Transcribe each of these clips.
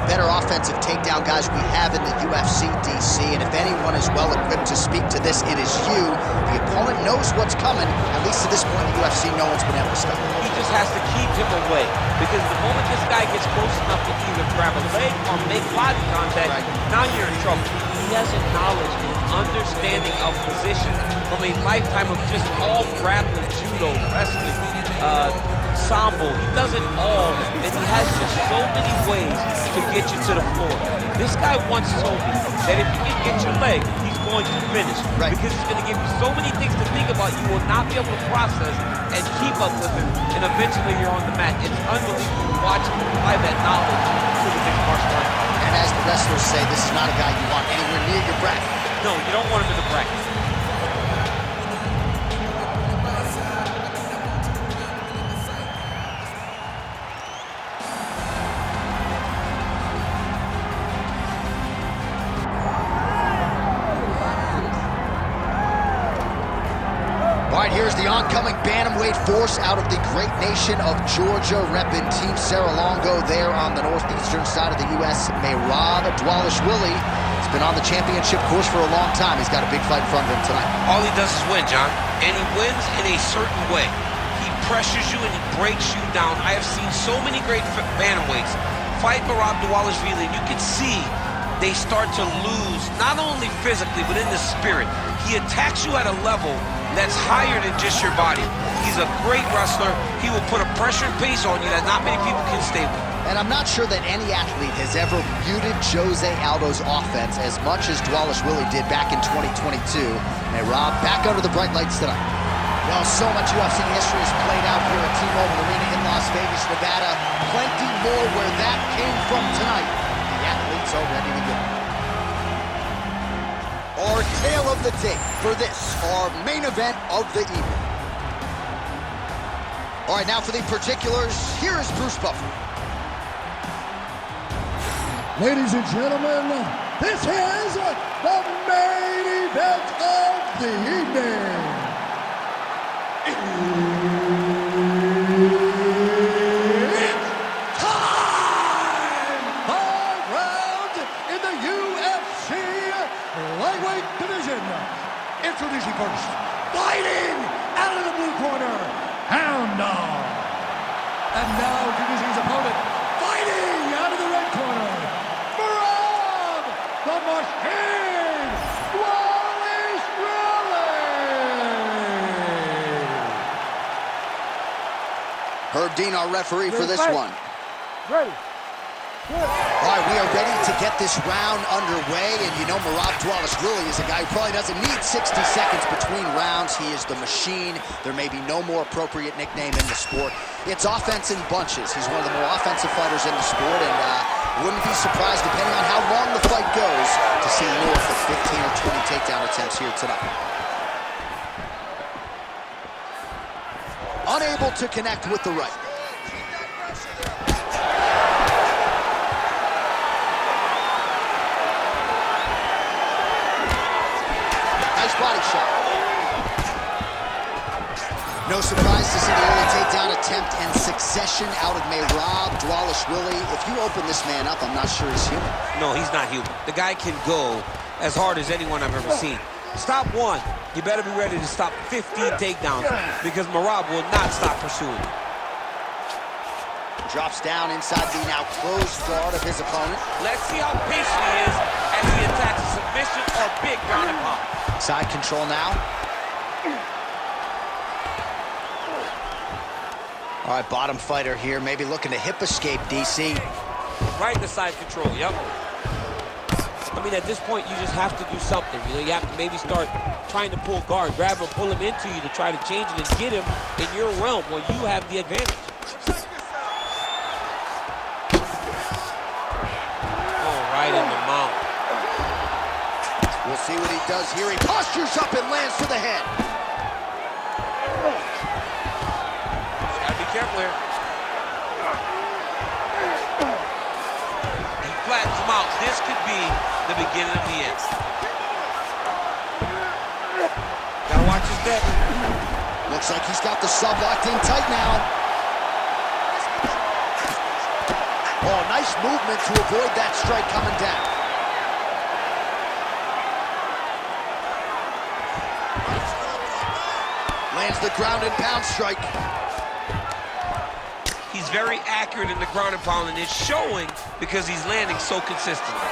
better offensive takedown guys we have in the UFC, DC, and if anyone is well equipped to speak to this, it is you. The opponent knows what's coming. At least to this point in the UFC, no one's been able to stop him. He just has to keep him away, because the moment this guy gets close enough to either grab a leg or make body contact, now you're in trouble. He has a knowledge and understanding of position from a lifetime of just all grappling, judo, wrestling, sambo. He does it all, and he has just so many ways to get you to the floor. This guy once told me that if you can get your leg, he's going to finish. Because he's going to give you so many things to think about, you will not be able to process and keep up with him, and eventually you're on the mat. It's unbelievable to watch him apply that knowledge to the mixed martial arts. And as the wrestlers say, this is not a guy you want anywhere near your bracket. No, you don't want him in the bracket. All right, here's the oncoming bantamweight force out of the great nation of Georgia, repping Team Serra-Longo there on the northeastern side of the U.S. Merab Dvalishvili. He's been on the championship course for a long time. He's got a big fight in front of him tonight. All he does is win, John, and he wins in a certain way. He pressures you and he breaks you down. I have seen so many great bantamweights fight Merab Dvalishvili, and you can see they start to lose, not only physically, but in the spirit. He attacks you at a level that's higher than just your body. He's a great wrestler. He will put a pressure and pace on you that not many people can stay with. And I'm not sure that any athlete has ever muted Jose Aldo's offense as much as Dvalishvili did back in 2022. Merab back under the bright lights tonight. Well, so much UFC history has played out here at T-Mobile Arena in Las Vegas, Nevada. Plenty more where that came from tonight. The athletes are ready to go. Our tale of the tape for this, our main event of the evening. All right, now for the particulars, here is Bruce Buffer. Ladies and gentlemen, this is the main event of the evening. It's time! 5 rounds in the UFC lightweight division. Introducing first, fighting out of the blue corner, Hound Dog. And now introducing his opponent, fighting out of the red corner, Merab, the Machine, Dvalishvili. Herb Dean, our referee for this one. Ready. All right, we are ready to get this round underway, and you know Merab Dvalishvili is a guy who probably doesn't need 60 seconds between rounds. He is the machine. There may be no more appropriate nickname in the sport. It's offense in bunches. He's one of the more offensive fighters in the sport, and wouldn't be surprised, depending on how long the fight goes, to see north of 15 or 20 takedown attempts here tonight. Unable to connect with the right. Body shot. No surprise to see the early takedown attempt and succession out of Merab Dvalishvili. If you open this man up, I'm not sure he's human. No, he's not human. The guy can go as hard as anyone I've ever seen. Stop one, you better be ready to stop 15 takedowns, because Merab will not stop pursuing. Drops down inside the now closed guard of his opponent. Let's see how patient he is as he attacks a submission or big ground and pound. Side control now. All right, bottom fighter here, maybe looking to hip escape, DC. Right in the side control, yep. I mean, at this point, you just have to do something. You know, you have to maybe start trying to pull guard, grab him, pull him into you to try to change it and get him in your realm where you have the advantage. Right in the mouth. We'll see what he does here. He postures up and lands to the head. Gotta be careful here. He flattens him out. This could be the beginning of the end. Gotta watch his neck. Looks like he's got the sub locked in tight now. Oh, nice movement to avoid that strike coming down. Lands the ground and pound strike. He's very accurate in the ground and pound, and it's showing because he's landing so consistently.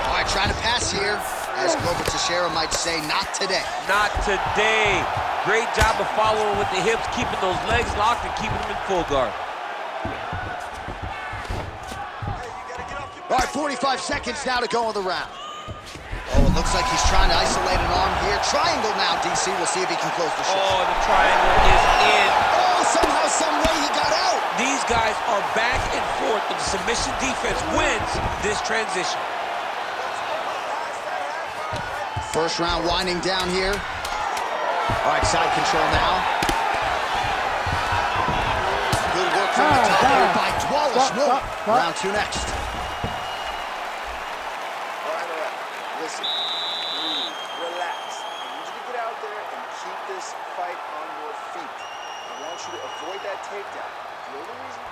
All right, trying to pass here. As Glover Teixeira might say, not today. Not today. Great job of following with the hips, keeping those legs locked and keeping them in full guard. All right, 45 seconds now to go in the round. Oh, it looks like he's trying to isolate an arm here. Triangle now, DC. We'll see if he can close the show. Oh, the triangle is in. Oh, somehow, some way he got out. These guys are back and forth, but the submission defense wins this transition. First round winding down here. All right, side control now. Good work from the top here by Dvalishvili. Round two next. All right. Listen, breathe, relax. I need you to get out there and keep this fight on your feet. I want you to avoid that takedown. You know the reason?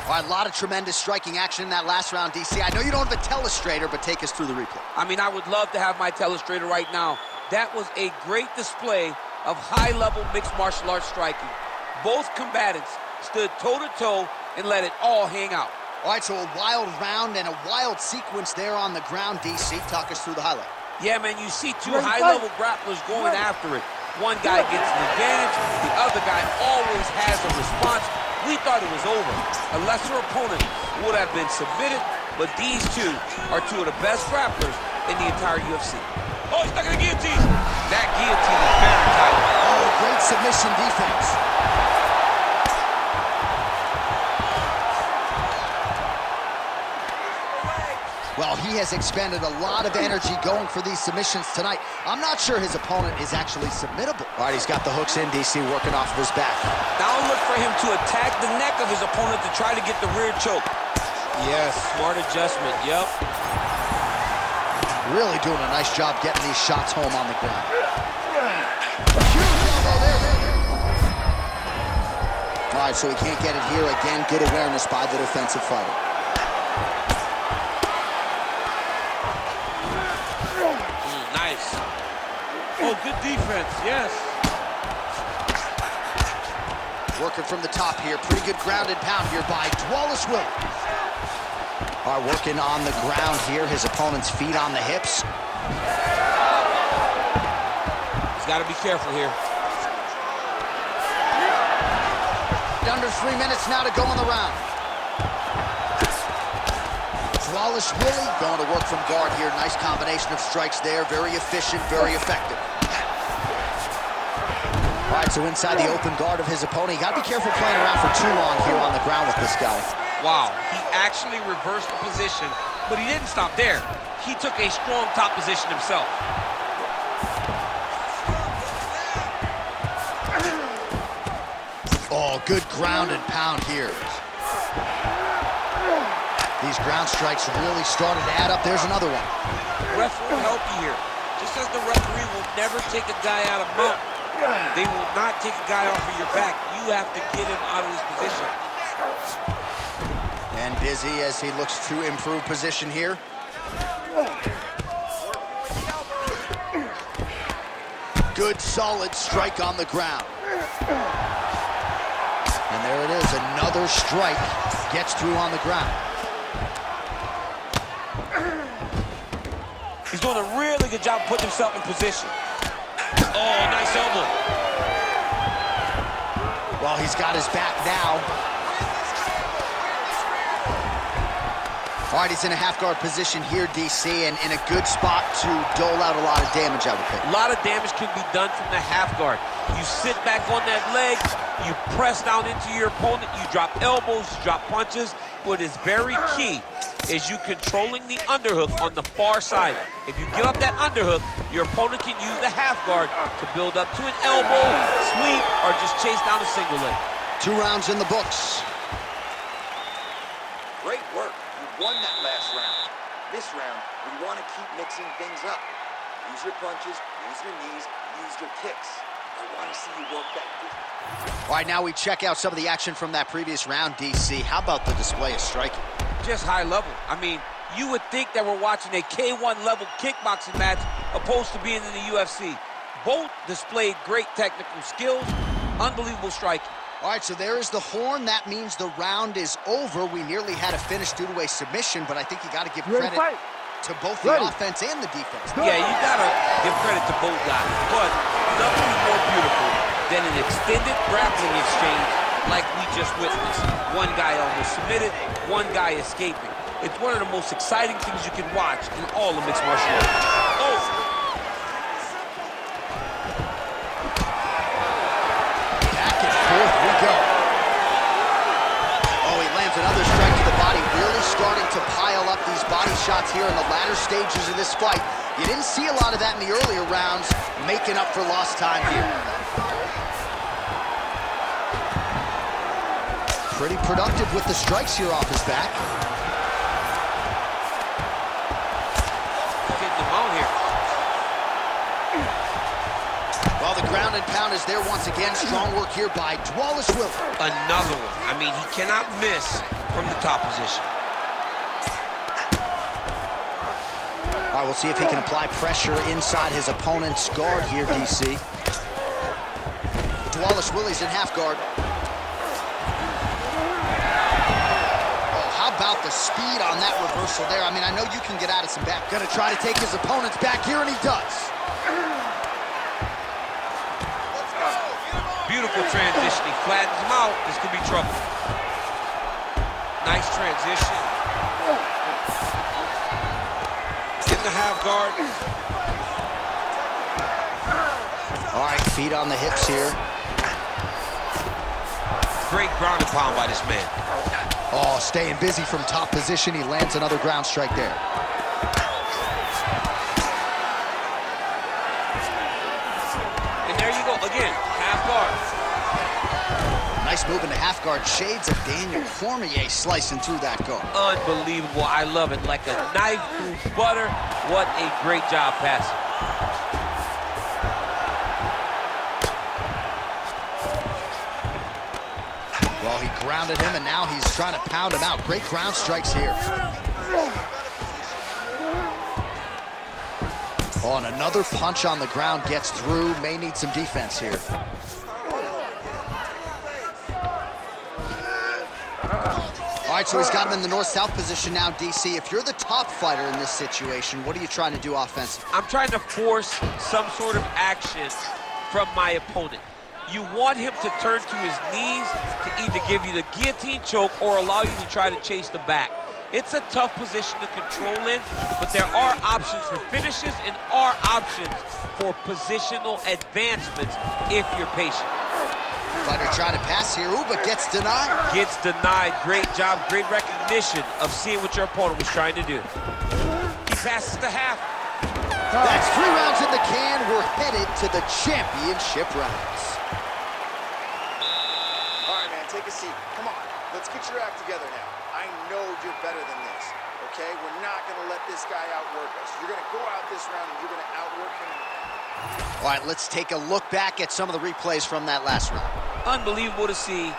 All right, a lot of tremendous striking action in that last round, DC. I know you don't have a telestrator, but take us through the replay. I mean, I would love to have my telestrator right now. That was a great display of high-level mixed martial arts striking. Both combatants stood toe-to-toe and let it all hang out. All right, so a wild round and a wild sequence there on the ground, DC. Talk us through the highlight. Yeah, man, you see two high-level grapplers going after it. One guy gets an advantage, the other guy always has a response. We thought it was over. A lesser opponent would have been submitted, but these two are two of the best grapplers in the entire UFC. Oh, he's stuck in the guillotine. That guillotine is very tight. Oh, great submission defense. Well, he has expended a lot of energy going for these submissions tonight. I'm not sure his opponent is actually submittable. All right, he's got the hooks in, DC, working off of his back. Now look for him to attack the neck of his opponent to try to get the rear choke. Yes, smart adjustment, yep. Really doing a nice job getting these shots home on the ground. All right, so he can't get it here. Again, good awareness by the defensive fighter. Nice. Oh, good defense, yes. Working from the top here. Pretty good ground and pound here by Dvalishvili. All right, working on the ground here. His opponent's feet on the hips. He's got to be careful here. Under 3 minutes now to go in the round. Dvalishvili going to work from guard here. Nice combination of strikes there. Very efficient, very effective. All right, so inside the open guard of his opponent. You got to be careful playing around for too long here on the ground with this guy. Wow, he actually reversed the position, but he didn't stop there. He took a strong top position himself. Oh, good ground and pound here. These ground strikes really started to add up. There's another one. Referee will help you here. Just as the referee will never take a guy out of mount, they will not take a guy off of your back. You have to get him out of his position. And busy as he looks to improve position here. Good, solid strike on the ground. And there it is, another strike gets through on the ground. He's doing a really good job putting himself in position. Oh, nice elbow. Well, he's got his back now. All right, he's in a half-guard position here, DC, and in a good spot to dole out a lot of damage, I would think. A lot of damage can be done from the half guard. You sit back on that leg, you press down into your opponent, you drop elbows, you drop punches. What is very key is you controlling the underhook on the far side. If you give up that underhook, your opponent can use the half guard to build up to an elbow, sweep, or just chase down a single leg. 2 rounds in the books. Great work. You won that last round. This round, we want to keep mixing things up. Use your punches, use your knees, use your kicks. I want to see you work that good. All right, now we check out some of the action from that previous round, DC. How about the display of striking? Just high level. I mean, you would think that we're watching a K1 level kickboxing match opposed to being in the UFC. Both displayed great technical skills, unbelievable striking. All right, so there is the horn. That means the round is over. We nearly had a finish due to a submission, but I think you got to give credit to both the offense and the defense. Yeah, you got to give credit to both guys, but nothing more beautiful than an extended grappling exchange like we just witnessed. One guy almost submitted, one guy escaping. It's one of the most exciting things you can watch in all of mixed martial arts. Oh! We go. Oh, he lands another strike to the body, really starting to pile up these body shots here in the latter stages of this fight. You didn't see a lot of that in the earlier rounds, making up for lost time here. Pretty productive with the strikes here off his back. Getting them out here. Well, the ground and pound is there once again. Strong work here by Dvalishvili. Another one. I mean, he cannot miss from the top position. All right, we'll see if he can apply pressure inside his opponent's guard here, DC. Dvalishvili's in half guard. Oh, how about the speed on that reversal there? I mean, I know you can get out of some back. Gonna try to take his opponent's back here, and he does. Beautiful transition. He flattens him out. This could be trouble. Nice transition. In the half guard. All right, feet on the hips here. Great ground and pound by this man. Oh, staying busy from top position. He lands another ground strike there. And there you go. Again, half guard. Nice move into half guard. Shades of Daniel Cormier slicing through that guard. Unbelievable. I love it. Like a knife through butter. What a great job passing. Well, he grounded him, and now he's trying to pound him out. Great ground strikes here. Oh, and another punch on the ground gets through. May need some defense here. All right, so he's got him in the north-south position now, DC. If you're the top fighter in this situation, what are you trying to do offensively? I'm trying to force some sort of action from my opponent. You want him to turn to his knees to either give you the guillotine choke or allow you to try to chase the back. It's a tough position to control in, but there are options for finishes and are options for positional advancements if you're patient. Fighter trying to pass here, ooh, but gets denied. Gets denied. Great job, great recognition of seeing what your opponent was trying to do. He passes to half. That's 3 rounds in the can. We're headed to the championship rounds. All right, man, take a seat. Come on, let's get your act together now. I know you're better than this, okay? We're not going to let this guy outwork us. You're going to go out this round and you're going to outwork him. All right, let's take a look back at some of the replays from that last round. Unbelievable to see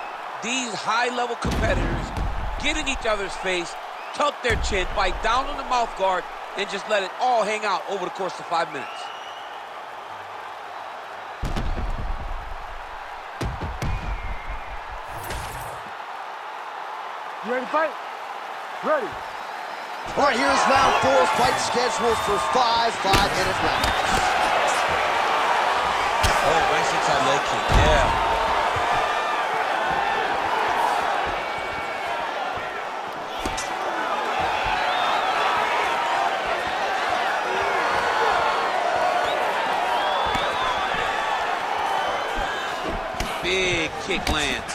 these high-level competitors get in each other's face, tuck their chin, bite down on the mouth guard, and just let it all hang out over the course of 5 minutes. You ready to fight? Ready. All right, here's round 4, fight scheduled for 5 5-minute rounds. Oh, nice inside leg kick, yeah. Big kick lands.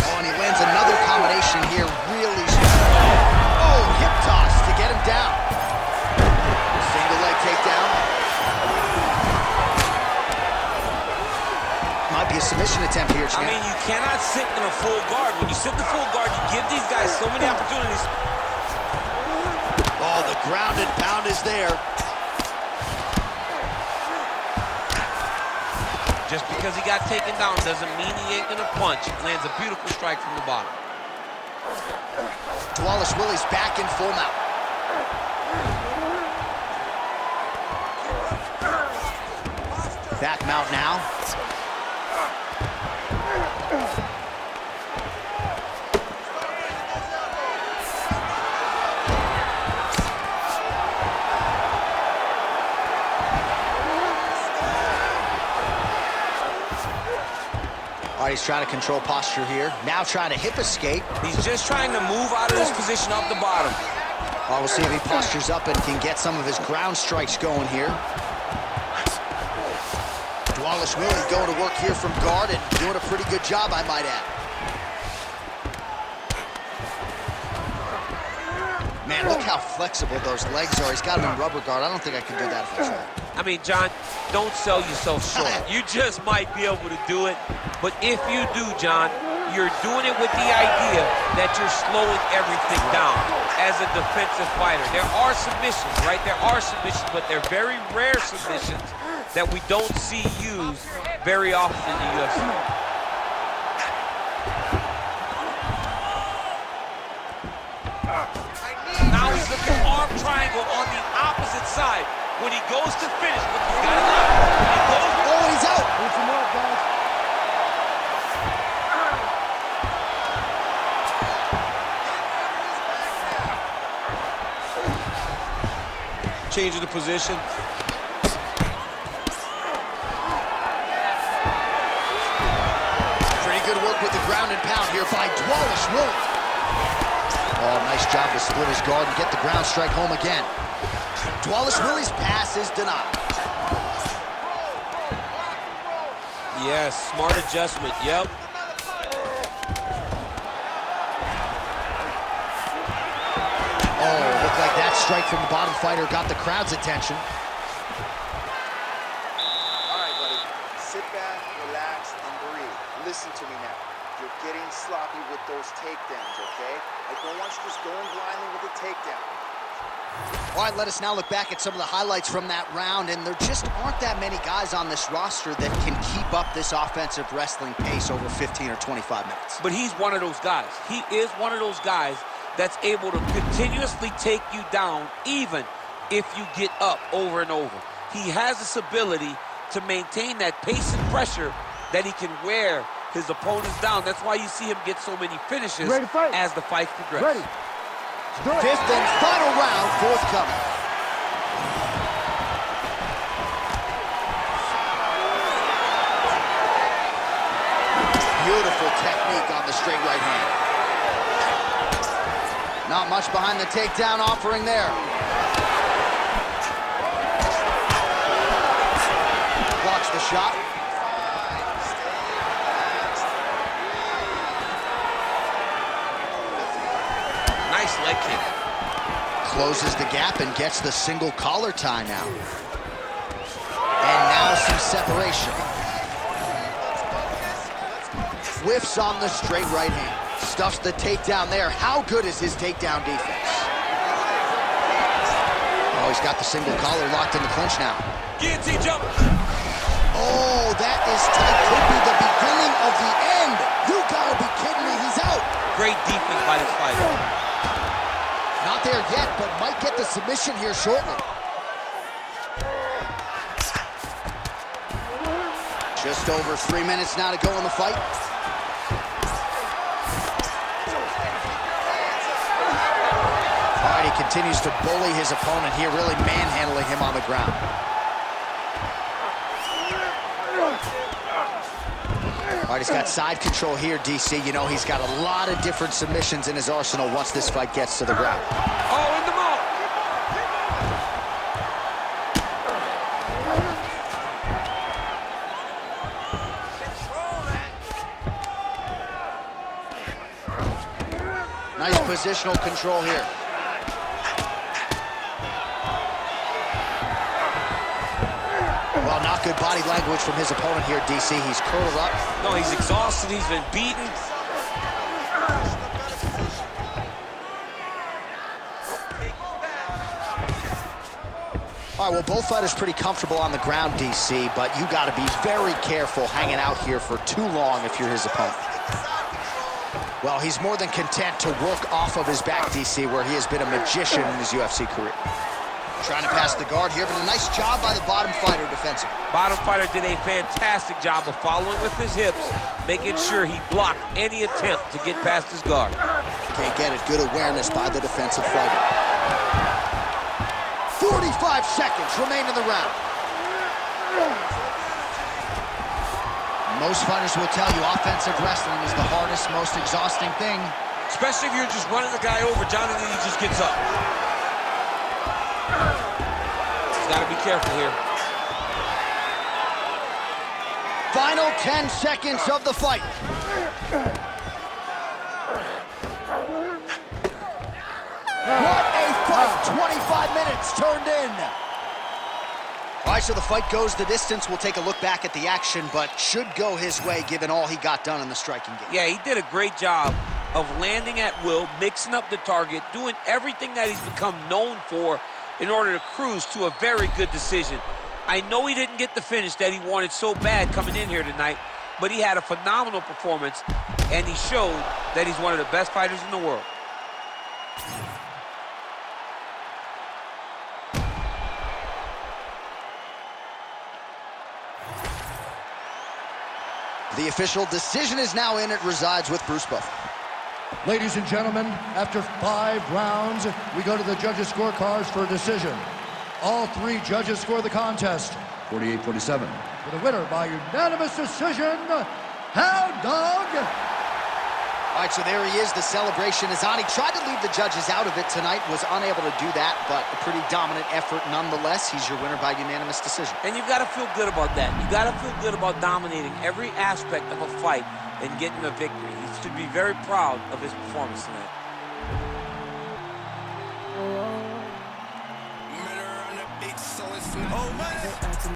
Oh, and he lands another combination here, really strong. Oh, hip toss to get him down. Single leg takedown. Might be a submission attempt here, champ. I mean, you cannot sit in a full guard. When you sit in the full guard, you give these guys so many opportunities. Oh, the ground and pound is there. Just because he got taken down doesn't mean he ain't gonna punch. Lands a beautiful strike from the bottom. Dvalishvili's back in full mount. Back mount now. All right, he's trying to control posture here. Now trying to hip escape. He's just trying to move out of this position off the bottom. Well, we'll see if he postures up and can get some of his ground strikes going here. Dvalishvili going to work here from guard and doing a pretty good job, I might add. Man, look how flexible those legs are. He's got him in rubber guard. I don't think I could do that if I tried. I mean, John, don't sell yourself short. You just might be able to do it. But if you do, John, you're doing it with the idea that you're slowing everything down as a defensive fighter. There are submissions, right? There are submissions, but they're very rare submissions that we don't see used very often in the UFC. Now he's looking arm triangle on the opposite side. When he goes to finish, look, he's got it out. When he goes, oh, he's out. Put him up, guys. changing the position. Pretty good work with the ground and pound here by Dvalishvili. Oh, nice job to split his guard and get the ground strike home again. Dvalishvili's pass is denied. Yes, smart adjustment, yep. Oh, looked like that strike from the bottom fighter got the crowd's attention. All right, buddy. Sit back, relax, and breathe. Listen to me now. You're getting sloppy with those takedowns, okay? I don't want you just going blindly with the takedown. All right, let us now look back at some of the highlights from that round, and there just aren't that many guys on this roster that can keep up this offensive wrestling pace over 15 or 25 minutes. But he's one of those guys. He is one of those guys that's able to continuously take you down even if you get up over and over. He has this ability to maintain that pace and pressure that he can wear his opponents down. That's why you see him get so many finishes as the fight progresses. Fifth and final round forthcoming. Beautiful technique on the straight right hand. Not much behind the takedown offering there. Blocks the shot. Nice leg kick. Closes the gap and gets the single collar tie now. And now some separation. Whiffs on the straight right hand. Stuffs the takedown there. How good is his takedown defense? Oh, he's got the single collar locked in the clinch now. Guillotine jump. Oh, that is tight. Could be the beginning of the end. You gotta be kidding me. He's out. Great defense by this fighter. Not there yet, but might get the submission here shortly. Just over 3 minutes now to go in the fight. All right, he continues to bully his opponent here, really manhandling him on the ground. All right, he's got side control here, DC. You know, he's got a lot of different submissions in his arsenal once this fight gets to the ground. Oh, in the mouth. Nice positional control here. Well, not good body language from his opponent here, DC. He's curled up. No, he's exhausted. He's been beaten. All right, well, both fighters pretty comfortable on the ground, DC, but you got to be very careful hanging out here for too long if you're his opponent. Well, he's more than content to work off of his back, DC, where he has been a magician in his UFC career. Trying to pass the guard here, but a nice job by the bottom fighter defensively. Bottom fighter did a fantastic job of following with his hips, making sure he blocked any attempt to get past his guard. Can't get it. Good awareness by the defensive fighter. 45 seconds remain in the round. Most fighters will tell you offensive wrestling is the hardest, most exhausting thing. Especially if you're just running the guy over, Jonathan, he just gets up. He's got to be careful here. Final 10 seconds of the fight. What a fight! 25 minutes turned in. All right, so the fight goes the distance. We'll take a look back at the action, but should go his way given all he got done in the striking game. Yeah, he did a great job of landing at will, mixing up the target, doing everything that he's become known for in order to cruise to a very good decision. I know he didn't get the finish that he wanted so bad coming in here tonight, but he had a phenomenal performance, and he showed that he's one of the best fighters in the world. The official decision is now in. It resides with Bruce Buffer. Ladies and gentlemen, after 5 rounds, we go to the judges' scorecards for a decision. All 3 judges score the contest 48-47. For the winner by unanimous decision, Hound Dog. All right, so there he is. The celebration is on. He tried to leave the judges out of it tonight, was unable to do that, but a pretty dominant effort nonetheless. He's your winner by unanimous decision. And you've got to feel good about that. You've got to feel good about dominating every aspect of a fight and getting a victory. He should be very proud of his performance tonight.